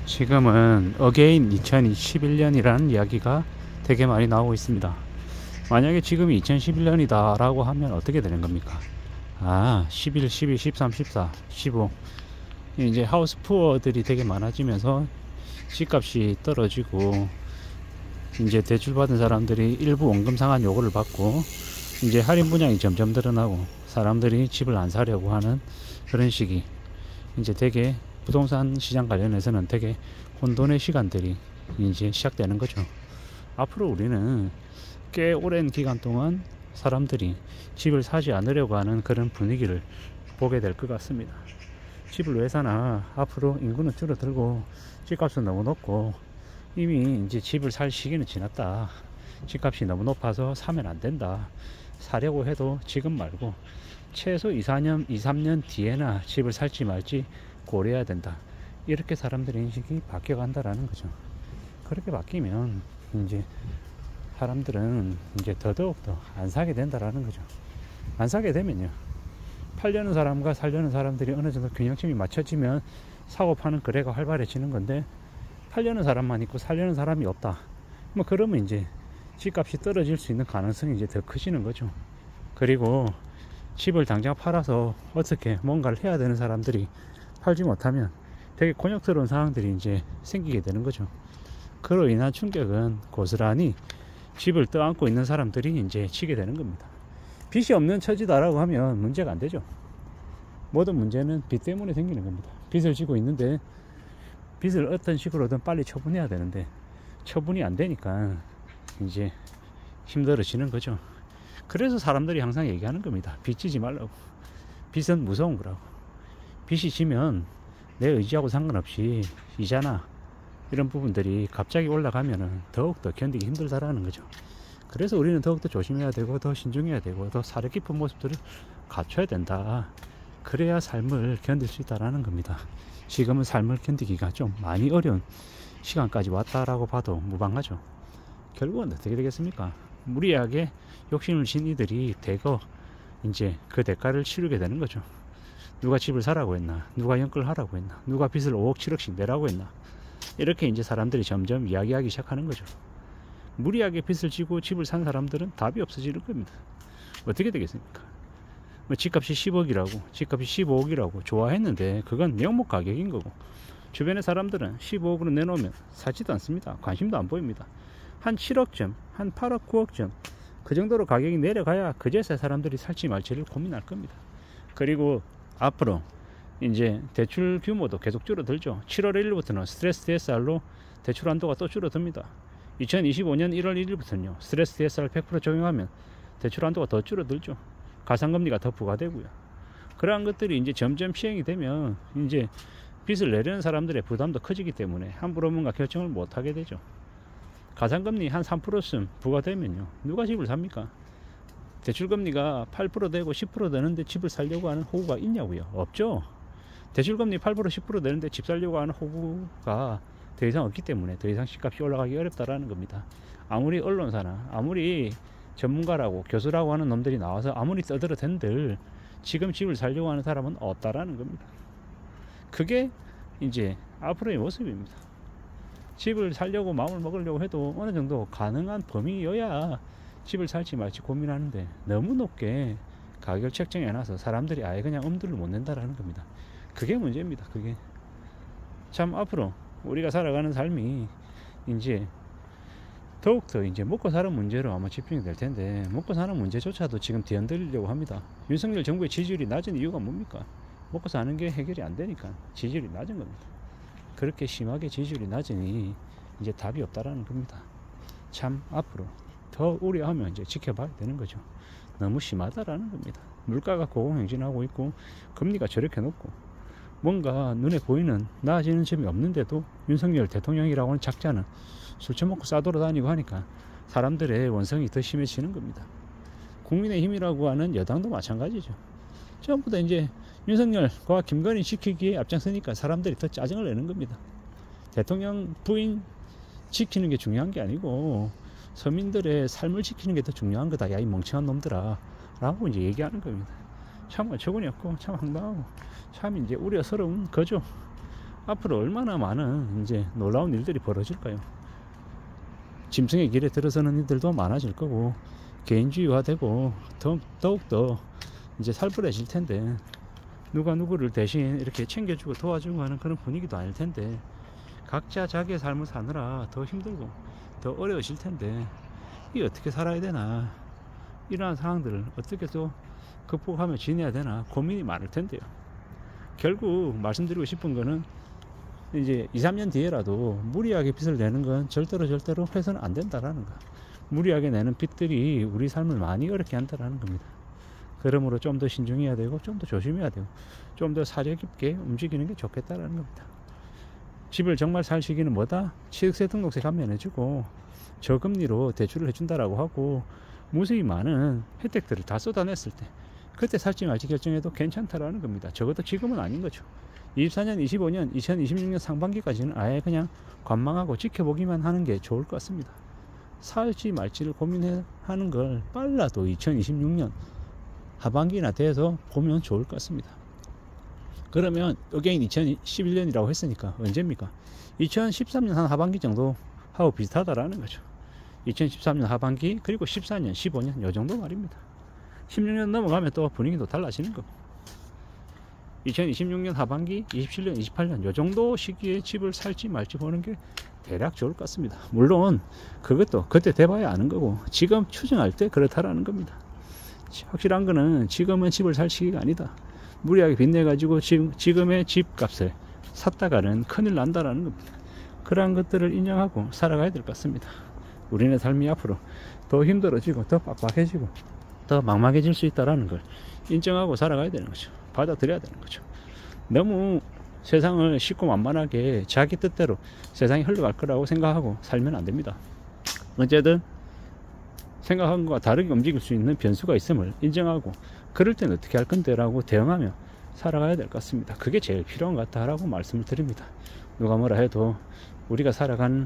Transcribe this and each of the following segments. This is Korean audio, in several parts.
지금은 어게인 2021년이라는 이야기가 되게 많이 나오고 있습니다. 만약에 지금이 2011년이다 라고 하면 어떻게 되는 겁니까? 11, 12, 13, 14, 15 이제 하우스 푸어들이 되게 많아지면서 집값이 떨어지고 이제 대출 받은 사람들이 일부 원금 상환 요구를 받고 이제 할인 분양이 점점 늘어나고 사람들이 집을 안 사려고 하는 그런 시기, 이제 되게 부동산 시장 관련해서는 되게 혼돈의 시간들이 이제 시작되는 거죠. 앞으로 우리는 꽤 오랜 기간 동안 사람들이 집을 사지 않으려고 하는 그런 분위기를 보게 될 것 같습니다. 집을 왜 사나? 앞으로 인구는 줄어들고 집값은 너무 높고 이미 이제 집을 살 시기는 지났다. 집값이 너무 높아서 사면 안 된다. 사려고 해도 지금 말고 최소 2, 3년 뒤에나 집을 살지 말지 고려해야 된다. 이렇게 사람들의 인식이 바뀌어 간다라는 거죠. 그렇게 바뀌면 이제 사람들은 이제 더더욱더 안 사게 된다라는 거죠. 안 사게 되면요, 팔려는 사람과 살려는 사람들이 어느 정도 균형점이 맞춰지면 사고 파는 거래가 활발해지는 건데, 팔려는 사람만 있고 살려는 사람이 없다. 뭐 그러면 이제 집값이 떨어질 수 있는 가능성이 이제 더 커지는 거죠. 그리고 집을 당장 팔아서 어떻게 뭔가를 해야 되는 사람들이 팔지 못하면 되게 곤욕스러운 상황들이 이제 생기게 되는 거죠. 그로 인한 충격은 고스란히 집을 떠안고 있는 사람들이 이제 치게 되는 겁니다. 빚이 없는 처지다라고 하면 문제가 안 되죠. 모든 문제는 빚 때문에 생기는 겁니다. 빚을 지고 있는데 빚을 어떤 식으로든 빨리 처분해야 되는데 처분이 안 되니까 이제 힘들어지는 거죠. 그래서 사람들이 항상 얘기하는 겁니다. 빚 지지 말라고. 빚은 무서운 거라고. 빚이 지면 내 의지하고 상관없이 이자나 이런 부분들이 갑자기 올라가면은 더욱더 견디기 힘들다라는 거죠. 그래서 우리는 더욱더 조심해야 되고 더 신중해야 되고 더 사려 깊은 모습들을 갖춰야 된다. 그래야 삶을 견딜 수 있다라는 겁니다. 지금은 삶을 견디기가 좀 많이 어려운 시간까지 왔다라고 봐도 무방하죠. 결국은 어떻게 되겠습니까? 무리하게 욕심을 진 이들이 대거 이제 그 대가를 치르게 되는 거죠. 누가 집을 사라고 했나? 누가 연끌 하라고 했나? 누가 빚을 5억 7억씩 내라고 했나? 이렇게 이제 사람들이 점점 이야기하기 시작하는 거죠. 무리하게 빚을 지고 집을 산 사람들은 답이 없어지는 겁니다. 어떻게 되겠습니까? 뭐 집값이 10억이라고 집값이 15억이라고 좋아했는데 그건 명목 가격인 거고, 주변의 사람들은 15억으로 내놓으면 사지도 않습니다. 관심도 안 보입니다. 한 7억쯤, 한 8억, 9억쯤 그 정도로 가격이 내려가야 그제서야 사람들이 살지 말지를 고민할 겁니다. 그리고 앞으로 이제 대출 규모도 계속 줄어들죠. 7월 1일부터는 스트레스 DSR로 대출 한도가 또 줄어듭니다. 2025년 1월 1일부터는요, 스트레스 DSR 100% 적용하면 대출 한도가 더 줄어들죠. 가상금리가 더 부과되고요. 그러한 것들이 이제 점점 시행이 되면 이제 빚을 내려는 사람들의 부담도 커지기 때문에 함부로 뭔가 결정을 못 하게 되죠. 가상금리 한 3%쯤 부과되면요, 누가 집을 삽니까? 대출금리가 8% 되고 10% 되는데 집을 살려고 하는 호구가 있냐고요? 없죠. 대출금리 8% 10% 되는데 집 살려고 하는 호구가 더 이상 없기 때문에 더 이상 집값이 올라가기 어렵다라는 겁니다. 아무리 언론사나 아무리 전문가라고 교수라고 하는 놈들이 나와서 아무리 떠들어댄들 지금 집을 살려고 하는 사람은 없다라는 겁니다. 그게 이제 앞으로의 모습입니다. 집을 살려고 마음을 먹으려고 해도 어느 정도 가능한 범위여야 집을 살지 말지 고민하는데, 너무 높게 가격을 책정해놔서 사람들이 아예 그냥 엄두를 못 낸다라는 겁니다. 그게 문제입니다. 그게 참 앞으로 우리가 살아가는 삶이 이제 더욱더 이제 먹고 사는 문제로 아마 집중이 될 텐데, 먹고 사는 문제조차도 지금 뒤흔들리려고 합니다. 윤석열 정부의 지지율이 낮은 이유가 뭡니까? 먹고 사는 게 해결이 안 되니까 지지율이 낮은 겁니다. 그렇게 심하게 지지율이 낮으니 이제 답이 없다라는 겁니다. 참 앞으로 더 우려하면 이제 지켜봐야 되는 거죠. 너무 심하다라는 겁니다. 물가가 고공행진하고 있고 금리가 저렇게 높고 뭔가 눈에 보이는 나아지는 점이 없는데도 윤석열 대통령이라고 하는 작자는 술 처먹고 싸돌아다니고 하니까 사람들의 원성이 더 심해지는 겁니다. 국민의힘이라고 하는 여당도 마찬가지죠. 전부 다 이제 윤석열과 김건희 지키기에 앞장서니까 사람들이 더 짜증을 내는 겁니다. 대통령 부인 지키는 게 중요한 게 아니고 서민들의 삶을 지키는 게 더 중요한 거다, 야 이 멍청한 놈들아 라고 이제 얘기하는 겁니다. 참 어처구니 없고 참 황당하고 참 이제 우려스러운 거죠. 앞으로 얼마나 많은 이제 놀라운 일들이 벌어질까요? 짐승의 길에 들어서는 일들도 많아질 거고, 개인주의화되고 더욱더 이제 살벌해질 텐데, 누가 누구를 대신 이렇게 챙겨주고 도와주고 하는 그런 분위기도 아닐 텐데, 각자 자기의 삶을 사느라 더 힘들고 더 어려우실 텐데, 이 어떻게 살아야 되나, 이러한 상황들을 어떻게 또 극복하며 지내야 되나 고민이 많을 텐데요. 결국 말씀드리고 싶은 거는, 이제 2, 3년 뒤에라도 무리하게 빚을 내는 건 절대로 해서는 안 된다라는 거. 무리하게 내는 빚들이 우리 삶을 많이 어렵게 한다라는 겁니다. 그러므로 좀 더 신중해야 되고, 좀 더 조심해야 되고, 좀 더 사려 깊게 움직이는 게 좋겠다라는 겁니다. 집을 정말 살 시기는 뭐다? 취득세 등록세 감면해주고 저금리로 대출을 해준다라고 하고 무수히 많은 혜택들을 다 쏟아냈을 때, 그때 살지 말지 결정해도 괜찮다라는 겁니다. 적어도 지금은 아닌 거죠. 24년, 25년, 2026년 상반기까지는 아예 그냥 관망하고 지켜보기만 하는 게 좋을 것 같습니다. 살지 말지를 고민하는 걸 빨라도 2026년 하반기나 돼서 보면 좋을 것 같습니다. 그러면 어게인 2011년이라고 했으니까 언제입니까? 2013년 한 하반기 정도 하고 비슷하다라는 거죠. 2013년 하반기, 그리고 14년, 15년 요 정도 말입니다. 16년 넘어가면 또 분위기도 달라지는 거고, 2026년 하반기, 27년, 28년 요 정도 시기에 집을 살지 말지 보는 게 대략 좋을 것 같습니다. 물론 그것도 그때 돼봐야 아는 거고, 지금 추정할 때 그렇다라는 겁니다. 확실한 거는 지금은 집을 살 시기가 아니다. 무리하게 빚내 가지고 지금의 집값을 샀다가는 큰일 난다라는 겁니다. 그러한 것들을 인정하고 살아가야 될 것 같습니다. 우리네 삶이 앞으로 더 힘들어지고 더 빡빡해지고 더 막막해질 수 있다는 걸 인정하고 살아가야 되는 거죠. 받아들여야 되는 거죠. 너무 세상을 쉽고 만만하게 자기 뜻대로 세상이 흘러갈 거라고 생각하고 살면 안 됩니다. 어쨌든 생각한 것과 다르게 움직일 수 있는 변수가 있음을 인정하고, 그럴 때는 어떻게 할 건데 라고 대응하며 살아가야 될 것 같습니다. 그게 제일 필요한 것 같다라고 말씀을 드립니다. 누가 뭐라 해도 우리가 살아가는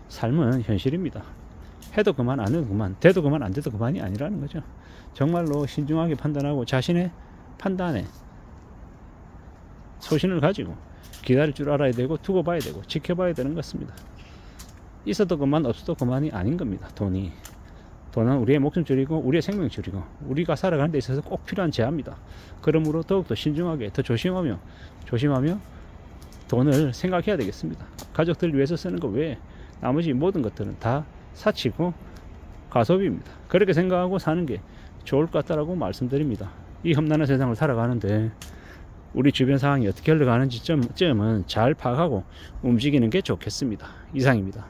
삶은 현실입니다. 해도 그만, 안 해도 그만, 돼도 그만, 안 돼도 그만이 아니라는 거죠. 정말로 신중하게 판단하고 자신의 판단에 소신을 가지고 기다릴 줄 알아야 되고, 두고 봐야 되고, 지켜봐야 되는 것 같습니다. 있어도 그만, 없어도 그만이 아닌 겁니다. 돈은 우리의 목숨줄이고 우리의 생명줄이고 우리가 살아가는 데 있어서 꼭 필요한 재화입니다. 그러므로 더욱더 신중하게, 더 조심하며 돈을 생각해야 되겠습니다. 가족들을 위해서 쓰는 것 외에 나머지 모든 것들은 다 사치고 가소비입니다. 그렇게 생각하고 사는 게 좋을 것 같다라고 말씀드립니다. 이 험난한 세상을 살아가는데 우리 주변 상황이 어떻게 흘러가는지 점은 잘 파악하고 움직이는 게 좋겠습니다. 이상입니다.